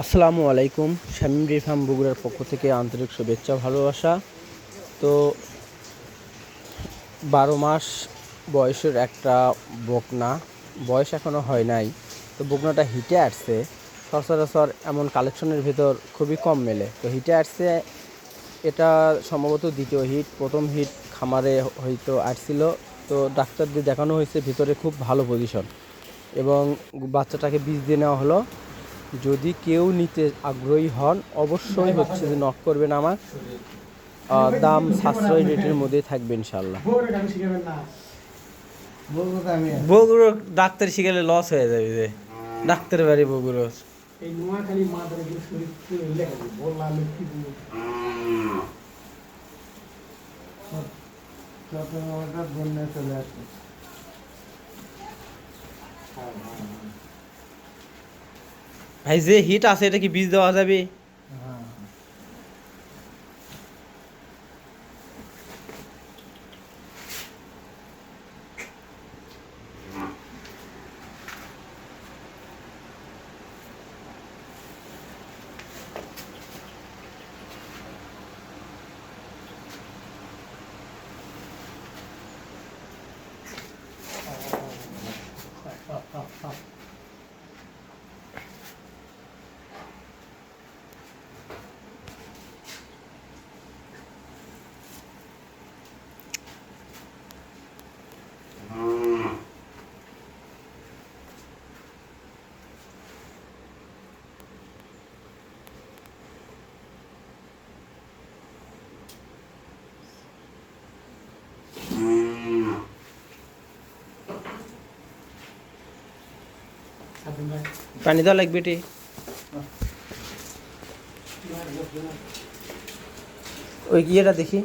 আসসালামু আলাইকুম। Shamim dairy farm বগুড়ার পক্ষ থেকে আন্তরিক শুভেচ্ছা ভালোবাসা। তো 12 মাস বয়সের একটা বকনা, বয়স এখনও হয় নাই, তো বকনাটা হিটে আসছে। সচরাচর এমন কালেকশনের ভেতর খুবই কম মেলে, তো হিটে আসছে। এটা সম্ভবত দ্বিতীয় হিট। প্রথম হিট খামারে হয়তো আসছিল, তো ডাক্তার দিয়ে দেখানো হয়েছে, ভিতরে খুব ভালো পজিশন এবং বাচ্চাটাকে বীজ দিয়ে নেওয়া হলো। যদি কেউ নিতে আগ্রহী হন অবশ্যই হচ্ছে যে নক করবেন আমার। দাম সাশ্রয় রেটের মধ্যেই থাকবে ইনশাল্লাহ। বগুড়ো ডাক্তার শিখালে লস হয়ে যাবে যে ডাক্তার বাড়ি বগুড়ো এই নোয়াখালী মাদারীপুর শরীফপুর লেখা বললাম কি বলবো চট্টগ্রামটা বন্যা চলে আসে। ভাই যে হিট আছে এটা কি বীজ দেওয়া যাবে? পানি দেওয়া লাগবে এটি। ওই ইয়েটা দেখি।